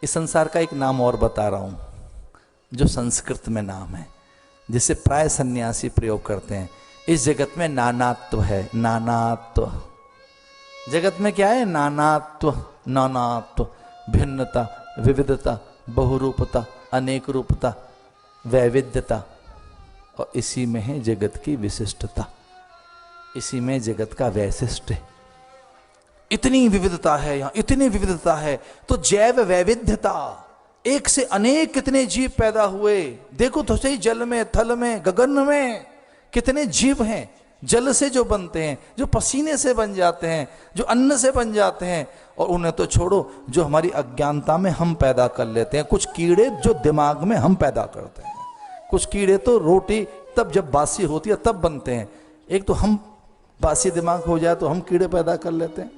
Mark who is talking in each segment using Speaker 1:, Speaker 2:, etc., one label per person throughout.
Speaker 1: इस संसार का एक नाम और बता रहा हूं, जो संस्कृत में नाम है, जिसे प्राय सन्यासी प्रयोग करते हैं। इस जगत में नानात्व है, नानात्व। जगत में क्या है? नानात्व, नानात्व, भिन्नता, विविधता, बहुरूपता, अनेक रूपता, वैविध्यता, और इसी में है जगत की विशिष्टता, इसी में जगत का वैशिष्ट है। इतनी विविधता है यहां, इतनी विविधता है। तो जैव वैविध्यता, एक से अनेक कितने जीव पैदा हुए। देखो तो सही, जल में, थल में, गगन में कितने जीव हैं। जल से जो बनते हैं, जो पसीने से बन जाते हैं, जो अन्न से बन जाते हैं, और उन्हें तो छोड़ो, जो हमारी अज्ञानता में हम पैदा कर लेते हैं। कुछ कीड़े जो दिमाग में हम पैदा करते हैं, कुछ कीड़े तो रोटी तब जब बासी होती है तब बनते हैं। एक तो हम बासी दिमाग हो जाए तो हम कीड़े पैदा कर लेते हैं।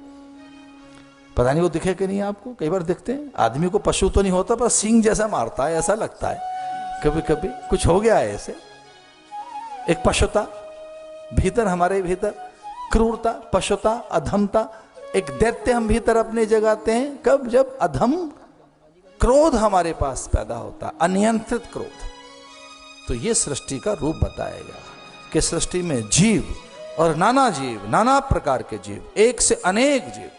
Speaker 1: पता नहीं वो दिखे कि नहीं आपको? कई बार दिखते हैं। आदमी को पशु तो नहीं होता, पर सींग जैसा मारता है, ऐसा लगता है कभी कभी। कुछ हो गया है ऐसे। एक पशुता भीतर, हमारे भीतर क्रूरता, पशुता, अधमता, एक दैत्य हम भीतर अपने जगाते हैं। कब? जब अधम क्रोध हमारे पास पैदा होता है, अनियंत्रित क्रोध। तो ये सृष्टि का रूप बताएगा कि सृष्टि में जीव और नाना जीव, नाना प्रकार के जीव, एक से अनेक जीव।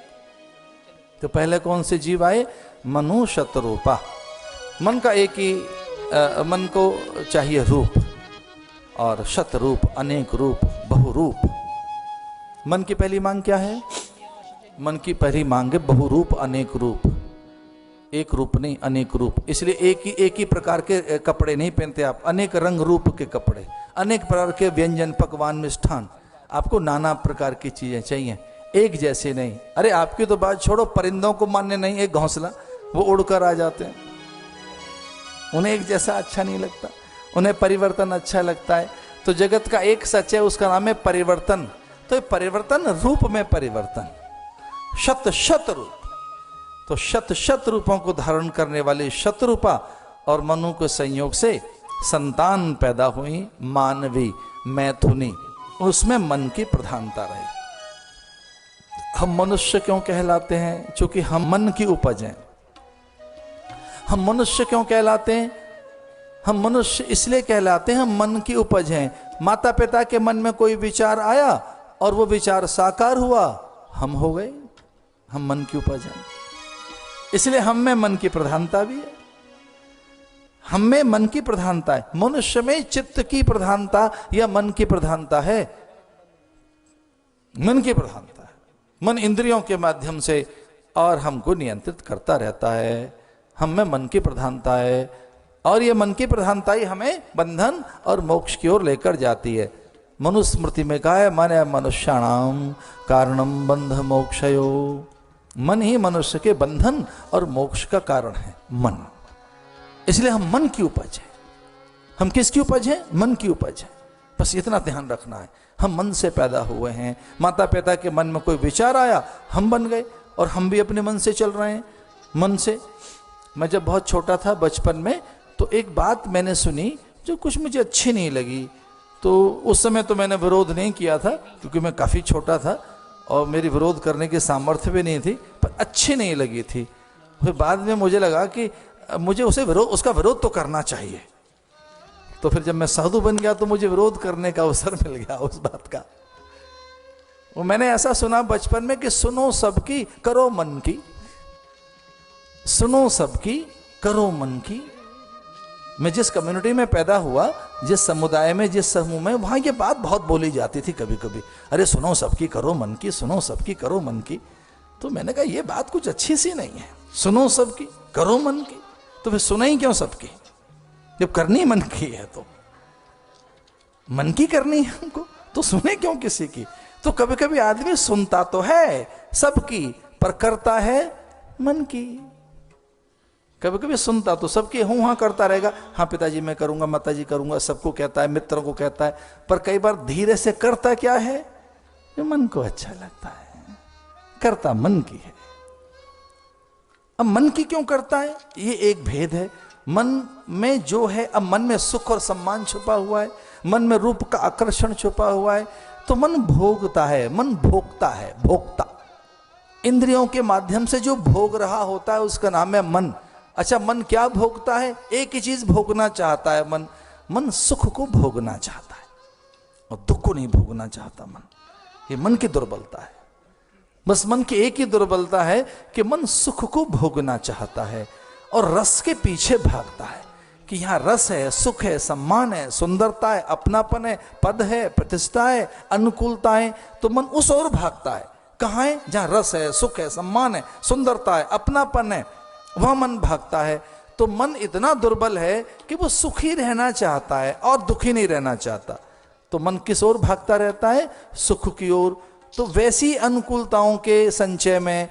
Speaker 1: तो पहले कौन से जीव आए? मनु शतरूपा। मन का एक ही, मन को चाहिए रूप, और शतरूप, अनेक रूप, बहुरूप। मन की पहली मांग क्या है? मन की पहली मांग है बहुरूप, अनेक रूप। एक रूप नहीं, अनेक रूप। इसलिए एक ही प्रकार के कपड़े नहीं पहनते आप, अनेक रंग रूप के कपड़े, अनेक प्रकार के व्यंजन, पकवान, मिष्ठान। आपको नाना प्रकार की चीजें चाहिए, एक जैसे नहीं। अरे आपकी तो बात छोड़ो, परिंदों को मानने नहीं एक घोंसला, वो उड़कर आ जाते हैं। उन्हें एक जैसा अच्छा नहीं लगता, उन्हें परिवर्तन अच्छा लगता है। तो जगत का एक सच है, उसका नाम है परिवर्तन। तो परिवर्तन, रूप में परिवर्तन, शत शत रूप। तो शत शत रूपों को धारण करने वाली शतरूपा और मनु के संयोग से संतान पैदा हुई, मानवी, मैथुनी। उसमें मन की प्रधानता रही। हम मनुष्य क्यों कहलाते हैं? क्योंकि हम मन की उपज हैं। हम मनुष्य क्यों कहलाते हैं? हम मनुष्य इसलिए कहलाते हैं, हम मन की उपज हैं। माता पिता के मन में कोई विचार आया और वो विचार साकार हुआ, हम हो गए। हम मन की उपज हैं, इसलिए हम में मन की प्रधानता भी है। हम में मन की प्रधानता है। मनुष्य में चित्त की प्रधानता या मन की प्रधानता है? मन की प्रधानता है। मन इंद्रियों के माध्यम से और हमको नियंत्रित करता रहता है। हम में मन की प्रधानता है, और ये मन की प्रधानता ही हमें बंधन और मोक्ष की ओर लेकर जाती है। मनुस्मृति में कहा है, मन मनुष्याणाम कारणम बंध मोक्षयो। मन ही मनुष्य के बंधन और मोक्ष का कारण है, मन। इसलिए हम मन की उपज है। हम किसकी उपज है? मन की उपज है। बस इतना ध्यान रखना है, हम मन से पैदा हुए हैं। माता पिता के मन में कोई विचार आया, हम बन गए, और हम भी अपने मन से चल रहे हैं। मन से, मैं जब बहुत छोटा था, बचपन में, तो एक बात मैंने सुनी जो कुछ मुझे अच्छी नहीं लगी। तो उस समय तो मैंने विरोध नहीं किया था, क्योंकि मैं काफ़ी छोटा था और मेरी विरोध करने की सामर्थ्य भी नहीं थी, पर अच्छी नहीं लगी थी। फिर बाद में मुझे लगा कि मुझे उसका विरोध तो करना चाहिए। तो फिर जब मैं साधु बन गया तो मुझे विरोध करने का अवसर मिल गया उस बात का। वो मैंने ऐसा सुना बचपन में कि सुनो सबकी, करो मन की। सुनो सबकी, करो मन की। मैं जिस कम्युनिटी में पैदा हुआ, जिस समुदाय में, जिस समूह में, वहां ये बात बहुत बोली जाती थी कभी कभी। अरे सुनो सबकी, करो मन की, सुनो सबकी, करो मन की। तो मैंने कहा ये बात कुछ अच्छी सी नहीं है। सुनो सबकी, करो मन की, तो फिर सुना ही क्यों सबकी, जब करनी मन की है? तो मन की करनी है हमको, तो सुने क्यों किसी की? तो कभी कभी आदमी सुनता तो है सबकी, पर करता है मन की। कभी कभी सुनता तो सबकी, हूं हाँ करता रहेगा, हाँ पिताजी मैं करूंगा, माताजी करूंगा, सबको कहता है, मित्रों को कहता है, पर कई बार धीरे से करता क्या है? जो मन को अच्छा लगता है, करता मन की है। अब मन की क्यों करता है? ये एक भेद है। मन में जो है, अब मन में सुख और सम्मान छुपा हुआ है, मन में रूप का आकर्षण छुपा हुआ है, तो मन भोगता है, मन भोगता है, भोगता। इंद्रियों के माध्यम से जो भोग रहा होता है उसका नाम है मन। अच्छा, मन क्या भोगता है? एक ही चीज भोगना चाहता है मन। मन सुख को भोगना चाहता है और दुख को नहीं भोगना चाहता मन। ये मन की दुर्बलता है। बस मन की एक ही दुर्बलता है कि मन सुख को भोगना चाहता है और रस के पीछे भागता है कि यहाँ रस है, सुख है, सम्मान है, सुंदरता है, अपनापन है, पद है, प्रतिष्ठा है, अनुकूलता है। तो मन उस ओर भागता है। कहाँ है? जहाँ रस है, सुख है, सम्मान है, सुंदरता है, अपनापन है, वह मन भागता है। तो मन इतना दुर्बल है कि वो सुखी रहना चाहता है और दुखी नहीं रहना चाहता। तो मन किस ओर भागता रहता है? सुख की ओर। तो वैसी अनुकूलताओं के संचय में